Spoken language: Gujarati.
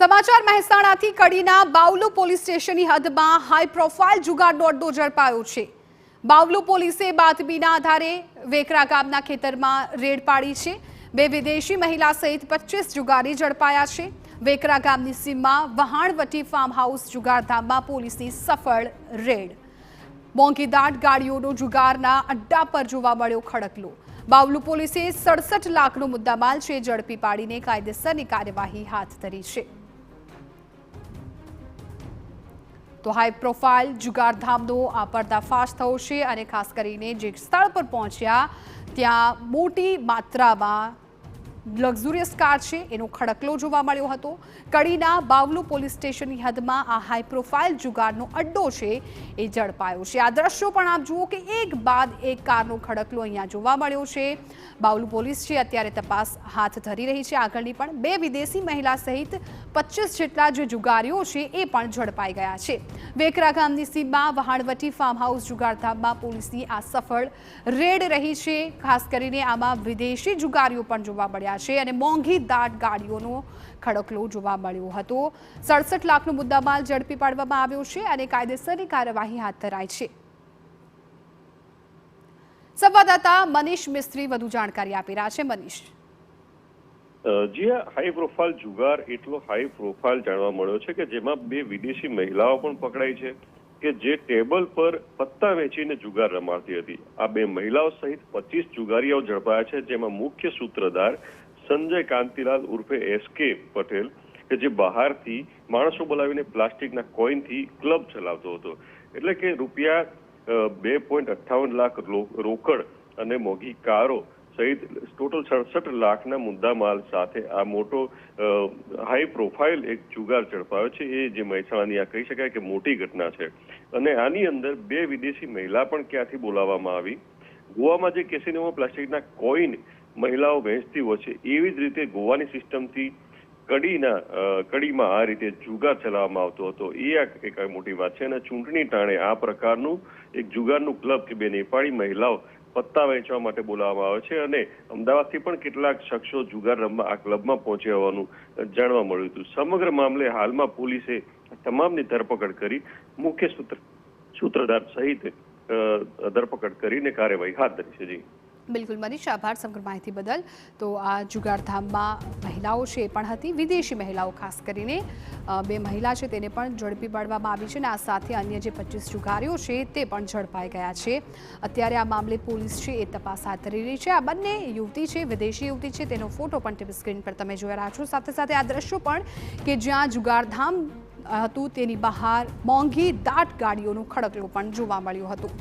સમાચાર મહેસાણાથી કડીના બાવલુ પોલીસ સ્ટેશનની હદમાં હાઈ પ્રોફાઇલ જુગારનો અડ્ડો ઝડપાયો છે। બાવલુ પોલીસે બાતમીના આધારે વેકરા ગામના ખેતરમાં રેડ પાડી છે। બે વિદેશી મહિલા સહિત 25 જુગારી ઝડપાયા છે। વેકરા ગામની સીમમાં વહાણવટી ફાર્મ હાઉસ જુગારધામમાં પોલીસની સફળ રેડ। મોંઘીદાટ ગાડીઓનો જુગારના અડ્ડા પર જોવા મળ્યો ખડકલો। બાવલુ પોલીસે 67 લાખનો મુદ્દામાલ છે ઝડપી પાડીને કાયદેસરની કાર્યવાહી હાથ ધરી છે। તો હાઈ પ્રોફાઇલ જુગારધામનો આ પર્દાફાશ થયો છે અને ખાસ કરીને જે સ્થળ પર પહોંચ્યા ત્યાં મોટી માત્રામાં લક્ઝુરિયસ કાર છે એનો ખડકલો જોવા મળ્યો હતો। કડીના બાવલુ પોલીસ સ્ટેશનની હદમાં આ હાઈ પ્રોફાઇલ જુગારનો અડ્ડો છે એ ઝડપાયો છે। આ દ્રશ્યો પણ આપ જુઓ કે એક બાદ એક કારનો ખડકલો અહીંયા જોવા મળ્યો છે। બાવલુ પોલીસ છે અત્યારે તપાસ હાથ ધરી રહી છે આગળની પણ। બે વિદેશી મહિલા સહિત 25 જેટલા જે જુગારીઓ છે એ પણ ઝડપાઈ ગયા છે। વેકરા ગામની સીમમાં વહાણવટી ફાર્મ હાઉસ જુગારધામમાં પોલીસની આ સફળ રેડ રહી છે। ખાસ કરીને આમાં વિદેશી જુગારીઓ પણ જોવા મળ્યા છે અને મોંઘી દાટ ગાડીઓનો ખડકલો જોવા મળ્યો હતો। 67 લાખનો મુદ્દામાલ ઝડપી પાડવામાં આવ્યો છે અને કાયદેસરની કાર્યવાહી હાથ ધરાઈ છે। સંવાદદાતા મનીષ મિસ્ત્રી વધુ જાણકારી આપી રહ્યા છે। મનીષ, જી હાઈ પ્રોફાઇલ જુગાર એટલો હાઈ પ્રોફાઇલ જાણવા મળ્યો છે કે જેમાં બે વિદેશી મહિલાઓ પણ પકડાઈ છે કે જે ટેબલ પર પત્તા વેચીને જુગાર રમાડતી હતી। આ બે મહિલાઓ સહિત 25 જુગારીઓ ઝડપાયા છે જેમાં મુખ્ય સૂત્રધાર સંજય કાંતિલાલ ઉર્ફે SK પટેલ કે જે બહારથી માણસો બોલાવીને પ્લાસ્ટિકના કોઈનથી ક્લબ ચલાવતો હતો। એટલે કે રૂપિયા 2.58 લાખ રોકડ અને મોંઘી કારો સહિત ટોટલ 67 લાખના મુદ્દામાલ સાથે આ મોટો હાઈ પ્રોફાઇલ એક જુગાર ઝડપાયો છે। એ જે મહેસાણાની આ કહી શકાય કે મોટી ઘટના છે અને આની અંદર બે વિદેશી મહિલા પણ ક્યાંથી બોલાવવામાં આવી। ગોવામાં જે કેસિનોમાં પ્લાસ્ટિકના કોઈન મહિલાઓ વહેંચતી હોય છે એવી જ રીતે ગોવાની સિસ્ટમથી કડીમાં આ રીતે જુગાર ચલાવવામાં આવતો હતો। એ એક મોટી વાત છે અને ચૂંટણી ટાણે આ પ્રકારનું એક જુગારનું ક્લબ કે બે નેપાળી મહિલાઓ પત્તા વેચવા માટે બોલાવવામાં આવે છે અને અમદાવાદથી પણ કેટલાક શખ્સો જુગાર રમવા આ ક્લબમાં પહોંચ્યા હોવાનું જાણવા મળ્યું હતું। સમગ્ર મામલે હાલમાં પોલીસે તમામની ધરપકડ કરી મુખ્ય સૂત્રધાર સહિત ધરપકડ કરીને કાર્યવાહી હાથ ધરી છે। જી બિલકુલ મનીષ, આભાર સમગ્ર માહિતી બદલ। તો આ જુગારધામમાં મહિલાઓ છે એ પણ હતી, વિદેશી મહિલાઓ ખાસ કરીને બે મહિલા છે તેને પણ ઝડપી પાડવામાં આવી છે અને આ સાથે અન્ય જે 25 જુગારીઓ છે તે પણ ઝડપાઈ ગયા છે। અત્યારે આ મામલે પોલીસ છે એ તપાસ હાથ ધરી રહી છે। આ બંને યુવતી છે, વિદેશી યુવતી છે, તેનો ફોટો પણ ટીવી સ્ક્રીન પર તમે જોઈ રહ્યા છો। સાથે સાથે આ દ્રશ્યો પણ કે જ્યાં જુગારધામ હતું તેની બહાર મોંઘી દાટ ગાડીઓનો ખડકલો પણ જોવા મળ્યો હતો।